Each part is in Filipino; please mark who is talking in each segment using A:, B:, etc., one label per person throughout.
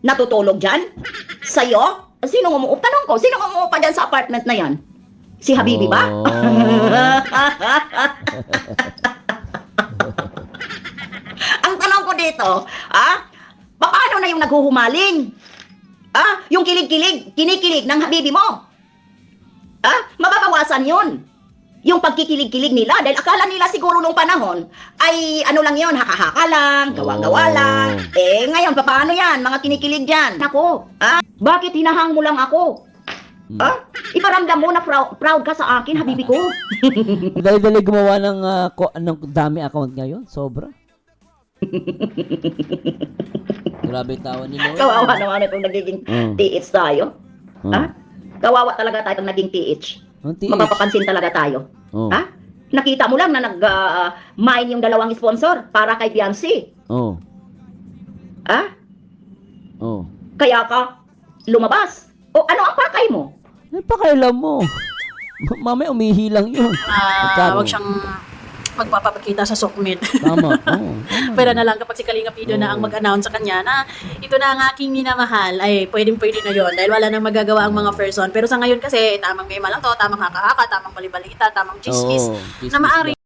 A: natutulog dyan? Sa'yo? Sino umuupa? Tanong ko, sino umuupa dyan sa apartment na yan? Si Habibi ba?
B: Oh.
A: Ang tanong ko dito, paano na yung naghuhumaling? Yung kinikilig ng Habibi mo? Mababawasan yun. Yung pagkikilig-kilig nila dahil akala nila siguro nung panahon ay ano lang yon, haka-haka lang, gawa-gawa lang. Ngayon, paano yan? Mga kinikilig dyan. Ako, bakit hinahang mo lang ako? Iparamdam mo na proud ka sa akin, Habibi ko.
B: Dali-dali gumawa ng dami account ngayon. Sobra. Grabe tawa ni Lola.
A: Kawawa naman itong nagiging TH tayo. Kawawa talaga tayo itong naging TH. Mapapapansin talaga tayo. Nakita mo lang na nag-mine yung dalawang sponsor para kay Beyonce. Kaya ka lumabas. O ano ang pakay mo?
B: Ay, pakailan mo. Mamaya umihi lang yun.
C: Huwag siyang magpapakita sa sokmed.
B: Tama.
C: Pero na lang kapag si Kalinga Pido na ang mag-announce sa kanya na ito na ang aking minamahal, ay pwedeng-pwede na yon dahil wala nang magagawa ang mga person. Pero sa ngayon kasi, tamang mema lang to, tamang haka-haka, tamang balibalita, tamang chismis, na maari.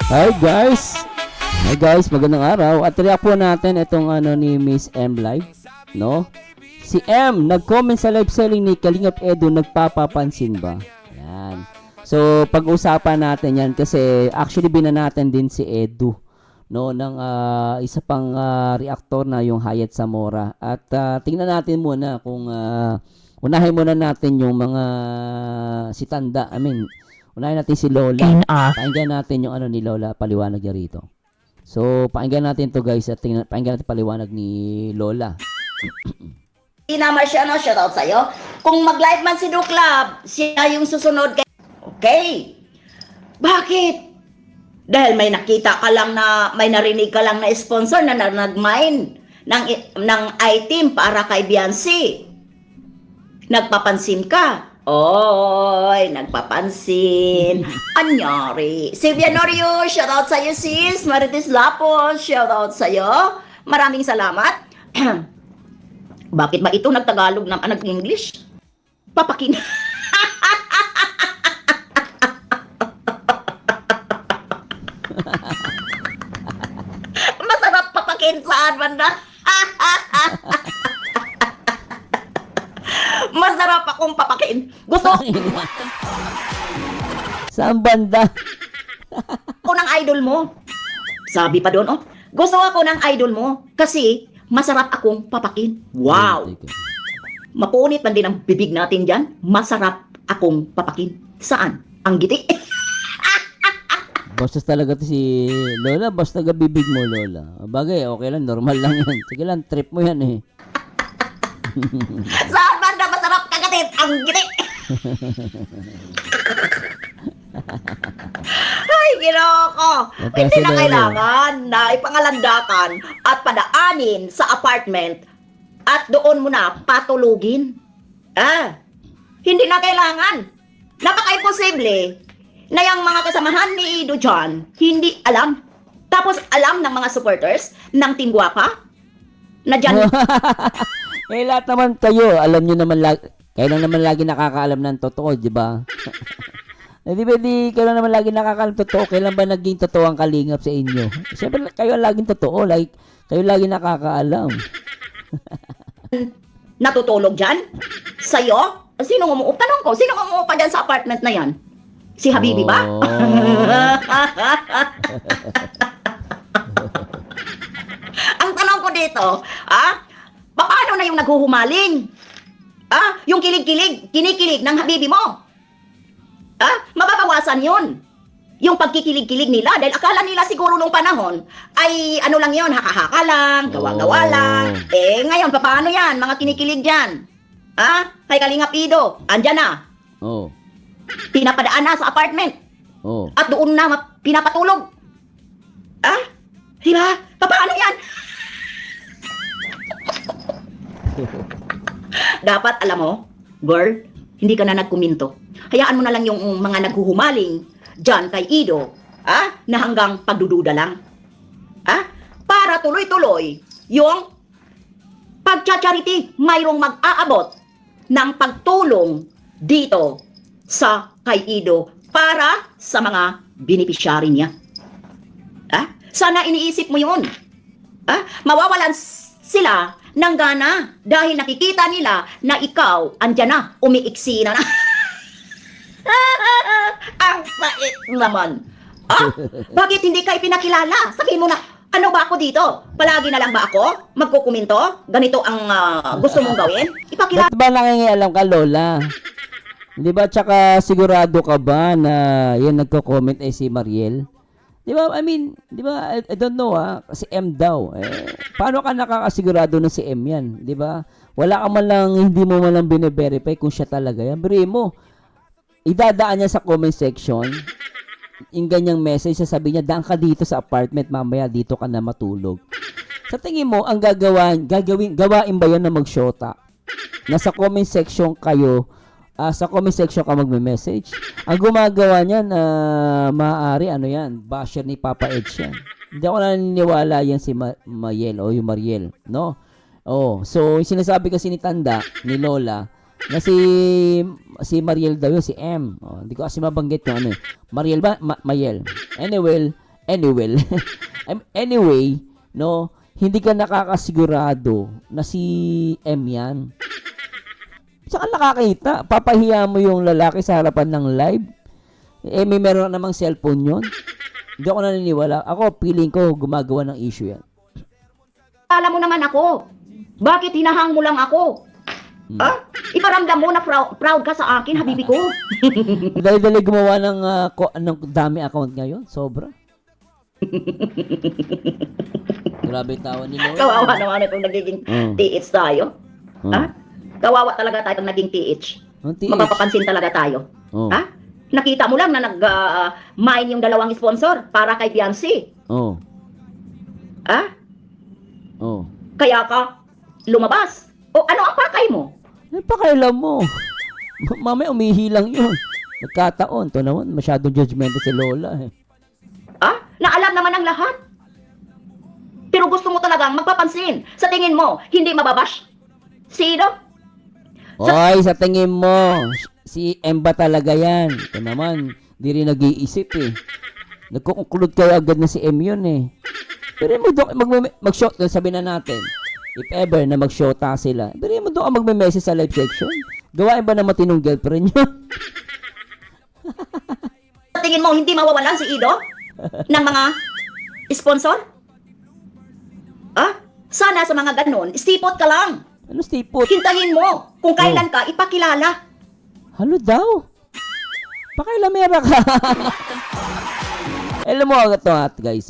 B: Hi guys, magandang araw. At react po natin itong ni Miss M Live, no? Si M nag-comment sa live selling ni Kalingap Edu, nagpapapansin ba? Yan. So pag-usapan natin yan kasi actually binanatin din si Edu, no, ng isa pang reactor na yung Hayat Zamora. At tingnan natin muna kung unahin muna natin yung mga si Tanda. Unahin natin si Lola. Pakinggan natin yung ni Lola, paliwanag niya rito. So, pakinggan natin to guys at pakinggan natin paliwanag ni Lola.
A: Naman siya, no? Shoutout sa'yo. Kung mag-live man si Duklab, siya yung susunod kay... Okay. Bakit? Dahil may nakita ka lang na, may narinig ka lang na sponsor na nag-mine ng item para kay Beyonce. Nagpapansin ka. Oy, nagpapansin. Anyari. Silvia Norio, shoutout sa'yo sis. Marites Lapos, shoutout sa'yo. Maraming salamat. Bakit ba ito nagtagalog na nag-English? Papakin. Masarap papakin saan banda? Masarap akong papakin. Gusto
B: Saan banda?
A: ko ng idol mo. Sabi pa doon, gusto ako ng idol mo kasi masarap akong papakin. Wow! Mapunit man din ang bibig natin dyan. Masarap akong papakin. Saan? Ang giti.
B: Bostos talaga to si Lola. Basta bibig mo, Lola. Bagay, okay lang. Normal lang yan. Sige lang, trip mo yan eh.
A: Saan banda masarap kagatin? Ang giti. Ay, ginoko. Hindi na kailangan na ipangalandakan at padaanin sa apartment at doon mo na patulugin. Hindi na kailangan. Napaka-imposible na yung mga kasamahan ni Ido dyan, hindi alam. Tapos alam ng mga supporters ng Team Guapa na dyan.
B: Lahat naman kayo, alam nyo naman, kayo lang naman lagi nakakaalam ng totoo, di ba? Di ba kayo lang naman lagi nakakaalam totoo? Kailan ba naging totoo ang Kalingap sa inyo? Siyempre, kayo laging totoo, kayo lagi nakakaalam.
A: Natutulog dyan? Sa'yo? Sino umuupa? Tanong ko, sino umuupa dyan sa apartment na yan? Si Habibi ba? Ang tanong ko dito, paano na yung naghuhumaling? Yung kinikilig ng Habibi mo? Mababawasan yun. Yung pagkikilig-kilig nila dahil akala nila siguro nung panahon ay ano lang yon, haka-haka lang, gawa-gawa lang. Ngayon, paano yan? Mga kinikilig dyan. Kay Kalingap Ido, andyan na. Pinapadaan na sa apartment. At doon na pinapatulog. Di ba? Paano yan? Dapat, alam mo, girl, hindi ka na nagkuminto. Hayaan mo na lang yung mga naghuhumaling dyan kay Ido, na hanggang pagdududa lang. Para tuloy-tuloy yung pagcha-charity, mayroong mag-aabot ng pagtulong dito sa kay Ido para sa mga beneficiary niya. Sana iniisip mo yun. Mawawalan sila ng gana dahil nakikita nila na ikaw andyan na, umiiksi na. Ang pait naman. Bakit hindi ka ipinakilala? Sabihin mo na, ano ba ako dito? Palagi na lang ba ako magkukuminto? Ganito ang gusto mong gawin? Ipakilala.
B: Ba't ba nangingialam ka, Lola? Di ba, tsaka sigurado ka ba na yan nagko-comment ay si Mariel? Di ba, I mean, di ba, I don't know kasi M daw. Paano ka nakakasigurado na si M yan? Di ba? Wala ka man lang, hindi mo man lang bine-verify kung siya talaga yan. Biri mo, idadaan niya sa comment section, yung ganyang message, sasabihin niya, daan ka dito sa apartment, mamaya dito ka na matulog. Sa tingin mo, ang gawain ba yan na mag-shota? Nasa comment section kayo, sa comment section ka magme-message. Ang gumagawa niyan, maaari, yan, basher ni Papa Edge yan. Hindi ako naniniwala yan si Mayel o yung Mariel, no? So, yung sinasabi kasi ni Tanda, ni Lola, na si Mariel daw yun, si M. Hindi ko kasi mabanggit yung ano eh. Mariel ba? Mayel. Anyway, anyway, no, hindi ka nakakasigurado na si M yan. Saka nakakita, papahiya mo yung lalaki sa harapan ng live. May meron namang cellphone yun. Hindi ako naniniwala. Ako, feeling ko, gumagawa ng issue yan.
A: Alam mo naman ako. Bakit hinahang mo lang ako? Iparamdam mo na proud ka sa akin, habibi ko.
B: Dali-dali gumawa ng dami account ngayon. Sobra. Grabe tawa ni Lola.
A: Kawawa naman itong nagiging TH tayo. Kawawa talaga tayo pag naging TH. Mapapapansin talaga tayo. Nakita mo lang na nag-mine yung dalawang sponsor para kay Beyonce. Kaya ka lumabas. Ano ang pakay mo?
B: Pakailan mo. Mamaya umihilang yun. Nagkataon. Ito naman, masyadong judgmental si Lola.
A: Na alam naman ang lahat. Pero gusto mo talagang magpapansin. Sa tingin mo, hindi mababash. Sino?
B: Oy, sa tingin mo, si M ba talaga yan? Ito naman, di rin nag-iisip eh. Nagko-conclude kayo agad na si M yun eh. Pero mo doon, mag-shot, sabi na natin, if ever na mag-shota sila, pero mo doon magme-message sa live section. Gawain ba na matinong girlfriend nyo?
A: Sa tingin mo, hindi mawawalan si Ido? Ng mga sponsor? Sana sa mga ganon, stipot ka lang.
B: Ano stipot?
A: Hintayin mo kung kailan ka ipakilala.
B: Halo daw. Pakailamera ka. Alam mo agad to guys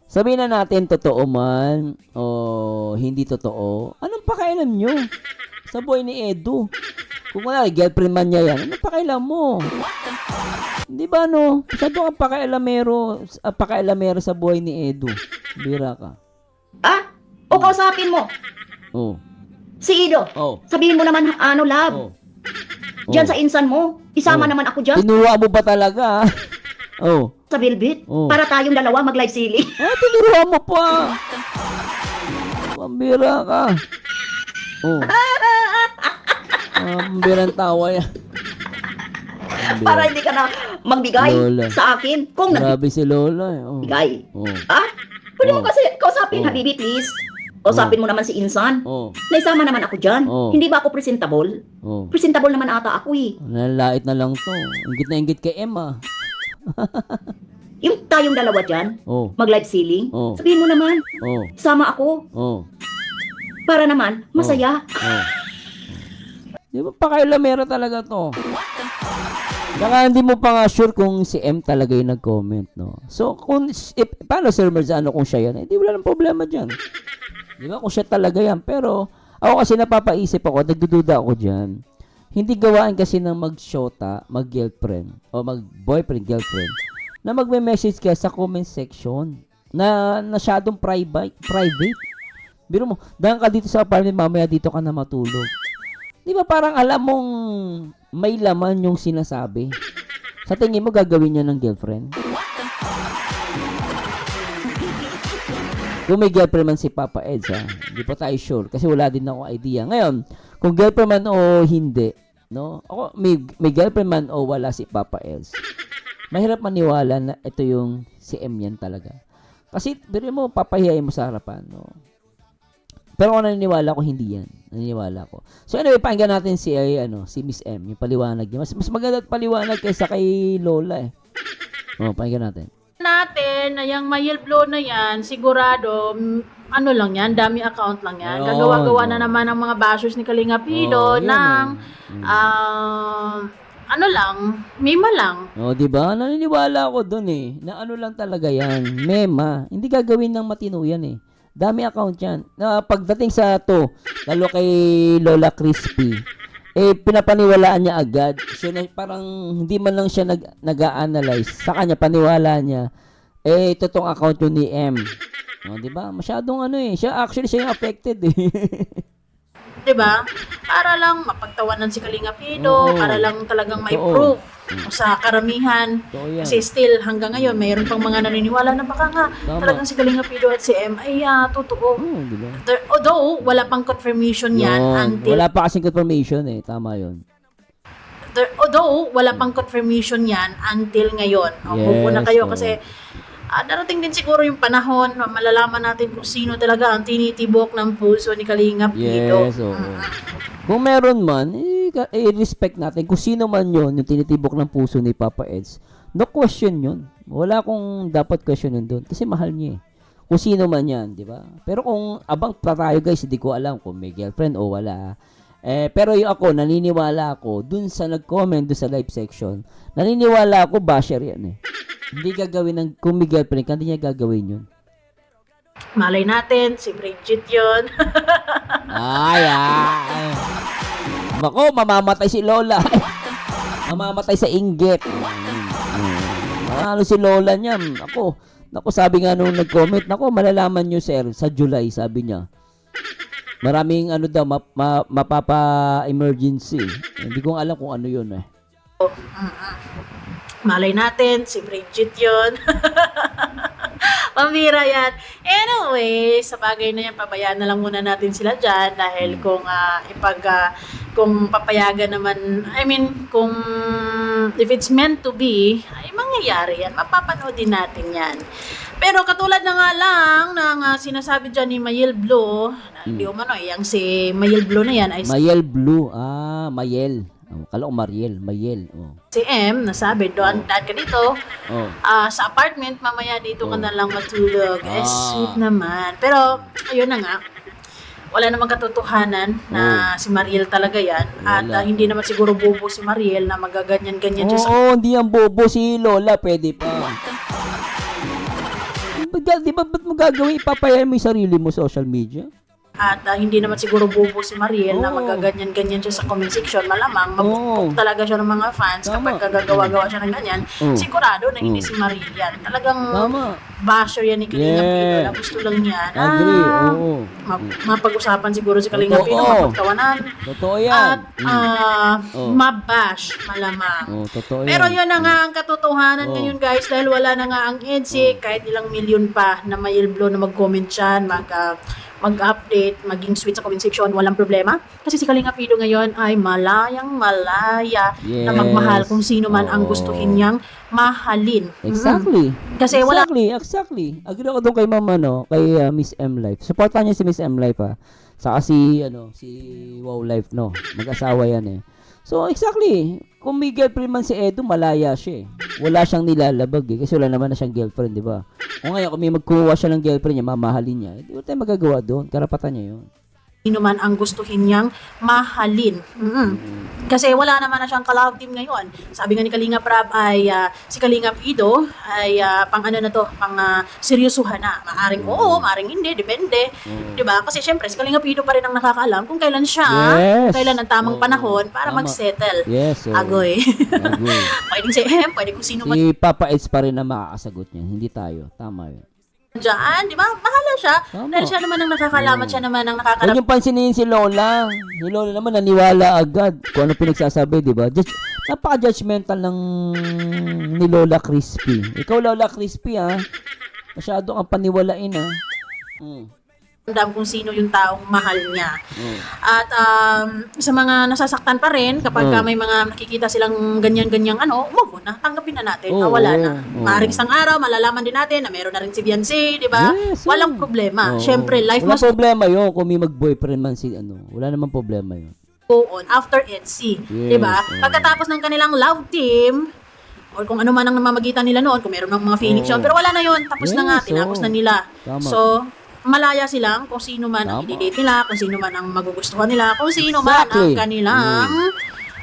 B: Sabihin na natin totoo man o hindi totoo. Anong pakailam nyo sa boy ni Edu? Kung wala, girlfriend man niya yan, anong pakailam mo? Di ba no? Masyado kang pakailamero sa boy ni Edu. Bira ka.
A: O kausapin mo. Si Ido. Sabihin mo naman, love. Diyan sa insan mo. Isama naman ako dyan.
B: Tinuruan mo ba talaga?
A: Sa Bilbit. Para tayong dalawa mag-live silly.
B: Tinuruan mo pa. Pambira ka. Pambirang tawa yan.
A: Para hindi ka na magbigay
B: Lola.
A: sa akin. Kung
B: Grabe si Lola.
A: nagbigay. Pwede mo kasi kausapin, Habibi, please. Kausapin mo naman si Insan. Naisama naman ako dyan. Hindi ba ako presentable? Presentable naman ata ako eh.
B: Nalalait na lang to. Ingit na ingit kay Emma.
A: Yung tayong dalawa dyan, mag-live ceiling, sabihin mo naman, sama ako. Para naman, masaya.
B: Di ba pakailamera talaga to? Saka hindi mo pa nga sure kung si M talaga yung nag-comment, no? So, paano Sir Merzano kung siya yan? Hindi wala nang problema dyan. Di ba? Kung siya talaga yan. Pero, ako kasi napapaisip ako, nagdududa ako dyan. Hindi gawain kasi ng mag-shota, mag-girlfriend, o mag-boyfriend, girlfriend, na magme-message ka sa comment section. na masyadong private. Biro mo, dahil ka dito sa apartment, mamaya dito ka na matulog. Di ba parang alam mong may laman yung sinasabi? Sa tingin mo, gagawin niya ng girlfriend? Kung may girlfriend man si Papa Eds, ha, hindi pa tayo sure kasi wala din ako idea. Ngayon, kung girlfriend man o hindi, no? Ako, may girlfriend man o wala si Papa Eds, mahirap maniwala na ito yung si M yan talaga. Kasi, biro mo, papahiyain mo sa harapan, no? Pero kung naniniwala ko, hindi yan. Naniniwala ko. So anyway, pakinggan natin si Miss M, yung paliwanag niya. Mas maganda at paliwanag kaysa kay Lola eh. Pakinggan natin.
C: Natin na yung Mayel Blow na yan, sigurado, ano lang yan, dummy account lang yan.
B: Ayun,
C: Gagawa-gawa na naman ng mga bashers ni Kalinga Pido
B: Yun,
C: ng, ano lang, mema lang.
B: Di ba? Naniniwala ako doon eh. Na ano lang talaga yan. Mema. Hindi gagawin ng matino yan eh. Dami account yan. Pagdating sa to, lalo kay Lola Crispy, pinapaniwalaan niya agad. Siya na, parang hindi man lang siya nag-a-analyze. Sa kanya, paniwala niya. Totoong account yun ni M. Di ba? Masyadong siya yung affected eh.
C: Diba? Para lang mapagtawanan si Kalinga Pido, para lang talagang may proof sa karamihan. Kasi still, hanggang ngayon, mayroon pang mga naniniwala na baka nga talagang si Kalinga Pido at si M ay totoo.
B: Diba?
C: Although, wala pang confirmation yan until...
B: Wala pa kasing confirmation eh. Tama yun.
C: Although, wala pang confirmation yan until ngayon. Buko na kayo kasi darating din siguro yung panahon na malalaman natin kung sino talaga ang tinitibok ng puso ni Kalinga Pido.
B: Yes, Kung meron man, respect natin. Kung sino man yun, yung tinitibok ng puso ni Papa Eds, no question yun. Wala kong dapat questionin doon. Kasi mahal niya eh. Kung sino man yan, di ba? Pero kung abang pa tayo guys, hindi ko alam kung may girlfriend o wala. Pero yung ako, naniniwala ako, dun sa nag-comment, dun sa live section, naniniwala ako, basher yan eh. Hindi gagawin ng, kung may girlfriend, hindi niya gagawin yun.
C: Malay natin, si Bridget yun.
B: Mako, mamamatay si Lola. Mamamatay sa inggit. Ano si Lola niya? Ako, sabi nga nung nag-comment, malalaman nyo sir, sa July, sabi niya. Maraming mapapa-emergency. Hindi ko alam kung ano yun eh.
C: Malay natin, si Bridget yun. Pambira yan. Anyway, sa bagay na yan, pabayaan na lang muna natin sila dyan dahil kung papayagan naman, kung if it's meant to be, ay mangyayari yan. Mapapanood din natin yan. Pero katulad na nga lang ng sinasabi dyan ni Mayel Blue, hindi umano, yung si Mayel Blue na yan ay
B: Mayel Blue. Mayel. Kala ko Mariel. Mayel.
C: si M, nasabi, doon dad ka dito, sa apartment, mamaya dito ka na lang matulog. Sweet naman. Pero, ayun na nga, wala namang katotohanan na si Mariel talaga yan. At hindi naman siguro bobo si Mariel na magaganyan-ganyan siya sa...
B: hindi yan bobo. Si Lola, pwede pa. Di ba, ba't mo gagawin? Ipapayaan mo yung sarili mo sa social media?
C: At hindi naman siguro bobo si Mariel na magaganyan-ganyan siya sa comment section. Malamang, mabukbuk talaga siya ng mga fans kapag gagawa-gawa siya ng ganyan. Sigurado na hindi si Mariel yan. Talagang basher yan ni Kalinga Pido na gusto lang niya na mapag-usapan siguro si Kalinga Pido, mapagtawanan.
B: Totoo yan.
C: At mabash, malamang.
B: Totoo yan.
C: Pero yun na nga ang katotohanan ngayon guys, dahil wala na nga ang EDSI, kahit ilang milyon pa na Mayel Blow na mag-comment siyan, mag-update, maging sweet sa comment section, walang problema. Kasi si Kalinga Pido ngayon ay malayang-malaya na magmahal kung sino man ang gustuhin niyang mahalin.
B: Exactly.
C: Kasi wala...
B: Exactly. Agree ako doon kay Mama, kay Miss M Life. Supportan niya si Miss M Life, Saka si Wow Life, Mag-asawa yan, eh. So, exactly. Kung may girlfriend man si Edo, malaya siya, eh. Wala siyang nilalabag, eh. Kasi wala naman na siyang girlfriend, di ba? Kung ngayon, kung may magkuha siya ng girlfriend niya, mamahalin niya, di ba tayo magagawa doon? Karapatan niya yun.
C: Sino man ang gustuhin niyang mahalin. Kasi wala naman na siyang ka-love team ngayon. Sabi nga ni Kalinga Prab ay si Kalinga Pido ay pang seryosuhan na. Maaring oo, maaring hindi, depende. 'Di ba? Kasi syempre si Kalinga Pido pa rin ang nakakaalam kung kailan siya, kailan ang tamang panahon para mag-settle.
B: Yes.
C: Agoy. Pwedeng si M, pwedeng kung sino man.
B: Si Papa Eds pa rin na makakasagot niya, hindi tayo. Tama 'yun.
C: dyan, di ba? Bahala siya.
B: Tama.
C: Dahil siya naman ang nakakalamat, siya naman ang
B: Huwag
C: nakakarapat.
B: yung pansinin si Lola. Si Lola naman naniwala agad kung ano pinagsasabi, di ba? Napaka-judgmental ng ni Lola Crispy. Ikaw, Lola Crispy, ha? Masyado kang paniwalain, ha?
C: Kung sino yung taong mahal niya.
B: Mm.
C: At sa mga nasasaktan pa rin, kapag may mga nakikita silang ganyan-ganyang move on na, tanggapin na natin, wala na. Maaaring isang araw, malalaman din natin na meron na rin si Beyonce, di ba?
B: Yes,
C: Walang problema.
B: Oo.
C: Siyempre, life
B: Wala
C: must
B: problema yun kung may mag-boyfriend man si wala namang problema yun.
C: go on after EDSI.
B: Yes,
C: Di ba?
B: oo.
C: Pagkatapos ng kanilang love team, or kung ano man ang namamagitan nila noon, kung meron ng mga feelings yun, pero wala na yun, tapos na nga,
B: Yes,
C: tinapos
B: oo.
C: na nila.
B: Tama.
C: So, malaya silang kung sino man ang
B: Tama.
C: i-date nila, kung sino man ang magugustuhan nila, kung sino man ang
B: Exactly.
C: kanilang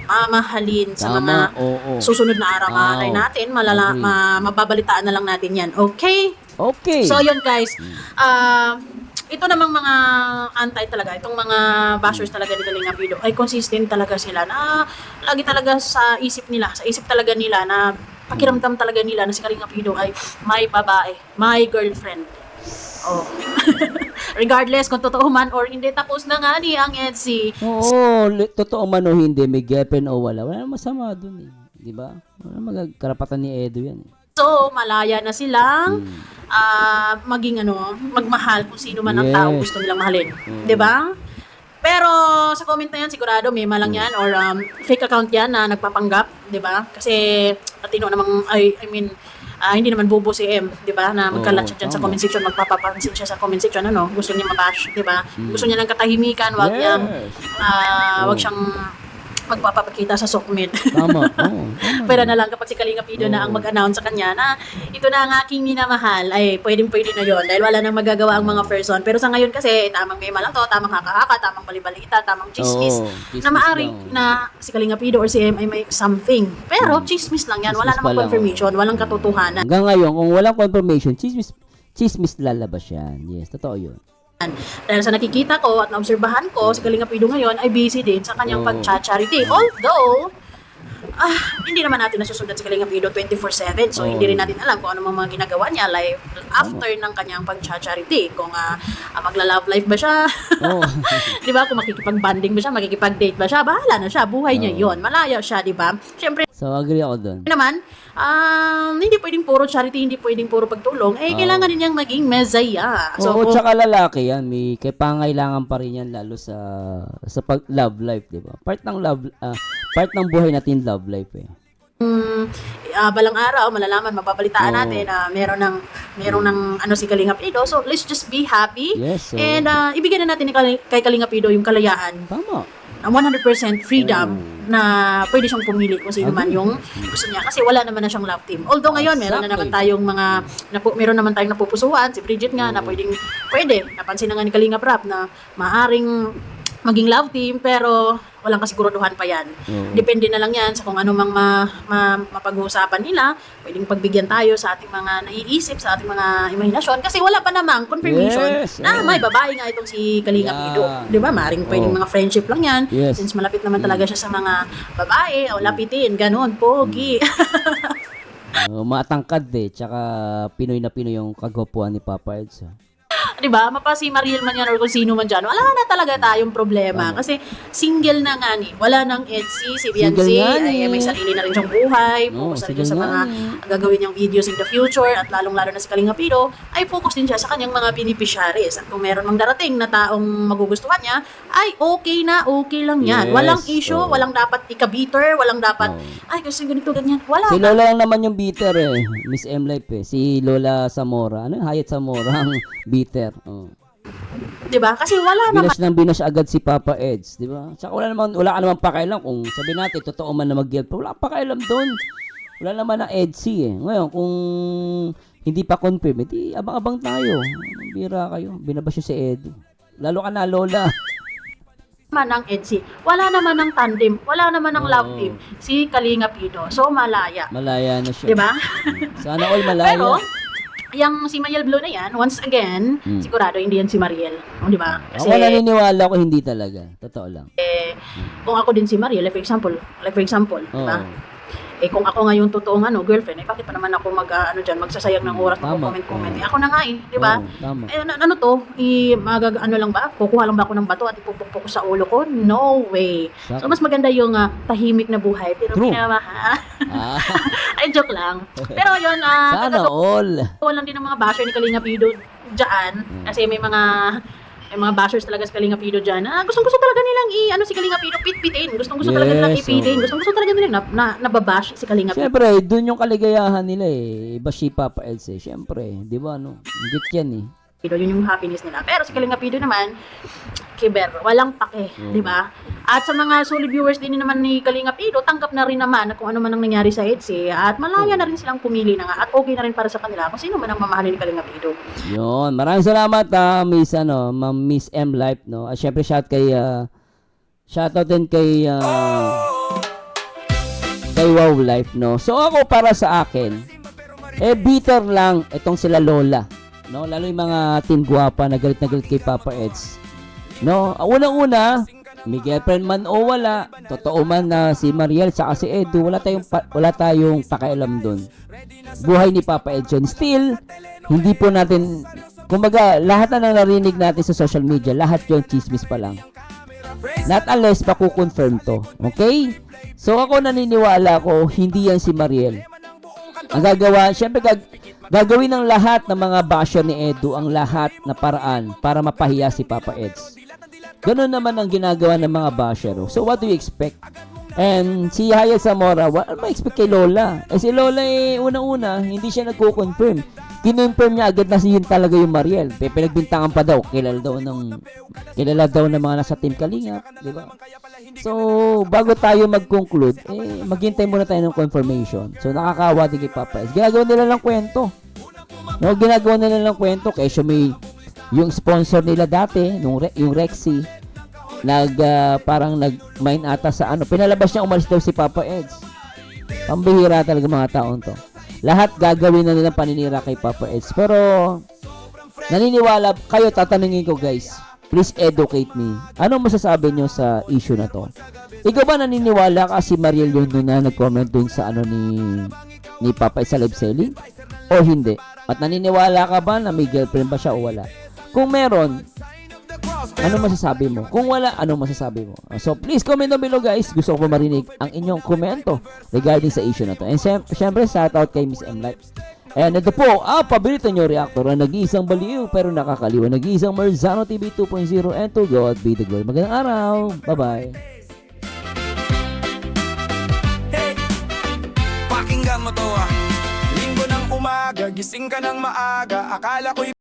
C: mamahalin sa
B: Tama,
C: mga
B: oo.
C: susunod na araw-araw
B: Wow.
C: natin,
B: Agree.
C: mababalitaan na lang natin yan. Okay?
B: Okay.
C: So, yun guys. Ito namang mga anti talaga, itong mga bashers talaga ni Kalinga Pido, ay consistent talaga sila na lagi talaga sa isip talaga nila na pakiramdam talaga nila na si Kalinga Pido ay may babae, may girlfriend. Oh. Regardless kung totoo man or hindi, tapos na nga ni ang EDSI.
B: Oo, totoo man o hindi, may girlfriend o wala. Wala namang masama dun, eh. Di ba? Wala namang karapatan ni Edo yan.
C: So, malaya na silang maging magmahal kung sino man ang
B: Yes.
C: tao gusto nilang mahalin. 'Di ba? Pero sa comment na yan, sigurado may malang yan or fake account yan na nagpapanggap, 'di ba? Kasi patino namang hindi naman bobo si M, 'di ba? Na magkalat siya dyan sa
B: tama.
C: comment section, magpapapansin siya sa comment section, gusto niya mabash, 'di ba? Gusto niya ng katahimikan, wag
B: Yes.
C: niyang wag siyang magpapakita sa sokmed.
B: Tama. Oo.
C: Pero na lang kapag si Kalinga Pido na ang mag-announce sa kanya na ito na ang aking minamahal, ay pwedeng-pwede na yon dahil wala nang magagawa ang mga person. Pero sa ngayon kasi, tamang mema lang to, tamang haka-haka, tamang balibalita, tamang chismis,
B: Oo, chismis
C: na maaring
B: lang.
C: na si Kalinga Pido or si M ay may something. Pero chismis lang yan, wala
B: Chismis pa
C: namang
B: lang,
C: confirmation, walang katotohanan.
B: Hanggang ngayon, kung walang confirmation, chismis lalabas yan. Yes, totoo yun.
C: Dahil sa nakikita ko at naobserbahan ko, si Kalinga Pido ngayon ay busy din sa kanyang pag-charity. Although, hindi naman natin nasusundan si Kalinga Pido 24/7. So, hindi rin natin alam kung ano mga ginagawa niya live after ng kanyang pag-charity. Kung magla-love life ba siya,
B: Oo.
C: di ba? Kung makikipag-banding ba siya, makikipag-date ba siya, bahala na siya. Buhay niya yon, malaya siya, di ba? Siyempre,
B: So, agree ako dun.
C: naman, hindi pwedeng puro charity, hindi pwedeng puro pagtulong, kailangan din niyang maging mezaya. So,
B: Oo, tsaka lalaki yan. May pangailangan pa rin yan lalo sa love life, di ba? Part ng buhay natin love life eh.
C: balang araw, malalaman, mababalitaan
B: Oo.
C: natin na meron ng si Kalinga Pido. So, let's just be happy.
B: Yes, so,
C: And ibigyan na natin kay Kalinga Pido yung kalayaan.
B: tama.
C: Ang 100% freedom na pwede siyang pumili kung sino man yung gusto niya. Kasi wala naman na siyang love team. Although ngayon, meron na naman tayong meron naman tayong napupusuan. Si Bridget nga na pwede. Napansin na nga ni Kalinga Prap na maaring maging love team, pero walang kasiguraduhan pa yan. Depende na lang yan sa kung ano mang mapag-uusapan nila. Pwedeng pagbigyan tayo sa ating mga naiisip, sa ating mga imahinasyon. Kasi wala pa namang confirmation
B: Yes,
C: na may babae nga itong si Kalinga Pido. Di ba? Maring pwedeng mga friendship lang yan.
B: Yes.
C: Since malapit naman talaga siya sa mga babae, o lapitin, ganun, pogi.
B: Matangkad eh. Tsaka Pinoy na Pinoy yung kagwapuan ni Papa Eds.
C: Di ba? Mapa si Mariel man yan or kung sino man dyan, wala na talaga tayong problema. Kasi single na nga ni. Wala nang EDSI, si
B: Single
C: Beyonce,
B: nga ni.
C: ay may sarili na rin siyang buhay. Focus na rin siya sa
B: single
C: mga
B: nga ni.
C: gagawin niyang videos in the future. At lalong-lalo na si Kalinga Pido, ay focus din siya sa kanyang mga beneficiaries. At kung meron mang darating na taong magugustuhan niya, ay okay lang yan.
B: Yes,
C: Walang issue,
B: oo.
C: walang dapat ika-bitter, walang dapat, ay gusto ganito, ganyan. Wala
B: Si
C: na.
B: Lola lang naman yung bitter eh. Miss M Life eh. Si Lola Zamora. Ano? Hayat Zamora ang bitter. Oh.
C: Di ba? Kasi wala naman.
B: Binash agad si Papa Eds, di ba? Tsaka wala ka naman pakialam kung sabi natin totoo man na mag-guilt. Wala ka pakialam doon. Wala naman na EDSI eh. Ngayon, kung hindi pa confirm, edi abang-abang tayo. Bira kayo. Binabash yung si Edu. Lalo ka na, Lola.
C: Naman ng EDSI. Wala naman ng tandem. Wala naman ng love
B: Oo.
C: team. Si Kalinga Pido. So, malaya.
B: Malaya na siya.
C: Di ba?
B: Sana all malaya.
C: Pero, yung si Mariel Blue na yan, once again, sigurado hindi yan si Mariel. Di ba? Kasi,
B: Ako naniniwala ko hindi talaga. Totoo lang.
C: kung ako din si Mariel, like for example, di ba?
B: Oo.
C: Eh kung ako ngayon totoong girlfriend, eh bakit pa naman ako magsasayang ng oras
B: Tama.
C: mag-comment. Eh ako na nga di ba?
B: Oo, tama.
C: Eh, ano to? Lang ba? Kukuha lang ba ako ng bato at ipupukpok ko sa ulo ko? No way. So, mas maganda yung tahimik na buhay. Pero
B: True.
C: minamahal.
B: Ah,
C: Ay, joke lang. Pero yun,
B: sana all.
C: lang din ng mga basher ni Kalinga Pido dyan. Kasi may mga bashers talaga sa Kalinga Pido dyan. Gustong-gusto talaga nilang si Kalinga Pido pit-pitin. Gustong-gusto talaga nilang
B: Yes,
C: ipitin. Gustong-gusto talaga nilang nababash si Kalinga Pido.
B: Siyempre, dun yung kaligayahan nila eh. Iba si Papa Eds eh. Siyempre, di ba no? Higit yan eh.
C: Yun yung happiness nila. Pero si Kalinga Pido naman, kiber, walang pake, di ba? At sa mga solid viewers din naman ni Kalinga Pido, tanggap na rin naman na kung ano man ang nangyari sa EDSA at malaya na rin silang pumili na nga at okay na rin para sa kanila kung sino man ang mamahalin ni Kalinga Pido.
B: Yun. Maraming salamat Ma'am Miss M Life, no? At syempre shoutout din kay Wow Life, no? So ako para sa akin, bitter lang itong sila Lola, no? Lalo yung mga teen guwapa na galit kay Papa Eds. No, unang-una, may girlfriend man o wala, totoo man na si Mariel saka si Edu, wala tayong pakialam doon. Buhay ni Papa Ed yun. Still, hindi po natin, kumbaga, lahat na narinig natin sa social media, lahat yun chismis pa lang. Not unless pakukonfirm to. Okay? So ako naniniwala ko, hindi yan si Mariel. Ang syempre gagawin ng lahat ng mga basher ni Edu ang lahat na paraan para mapahiya si Papa Eds. Ganun naman ang ginagawa ng mga basher. So what do you expect? And si Hayat Zamora, what ma-expect kay Lola? Si Lola unang-una, hindi siya nagko-confirm. Kinonfirm niya agad na yun talaga yung Mariel. Pinagbintangan pa daw, kilala daw ng mga nasa Team Kalingap, di ba? So, bago tayo mag-conclude, maghintay muna tayo ng confirmation. So, nakakawa din kay Papa S. Ginagawa nila lang kwento. No, ginagawa nila lang kwento. Kaya may yung sponsor nila dati, yung Rexy, parang nag-mine ata sa pinalabas niya, umalis daw si Papa Eds. Pambihira talaga mga taon to. Lahat gagawin na nilang paninira kay Papa Eds. Pero, naniniwala kayo, tatanungin ko guys, please educate me. Anong masasabi nyo sa issue na to? Ikaw ba naniniwala ka si Mariel yun na nag-comment dun sa ni Papa Eds sa live selling? O hindi? At naniniwala ka ba na may girlfriend ba siya o wala? Kung meron, ano masasabi mo? Kung wala, ano masasabi mo? So, please comment down below guys. Gusto ko marinig ang inyong komento regarding sa issue na to. And syempre, shout out kay Miss M Life. And ito po, paborito nyo reactor na nag-iisang baliw pero nakakaliwa. Nag-iisang Marzano TV 2.0 and to God be the glory. Magandang araw. Bye-bye.
D: Hey, pakinggan mo to Linggo ng umaga, gising ka ng maaga, akala ko'y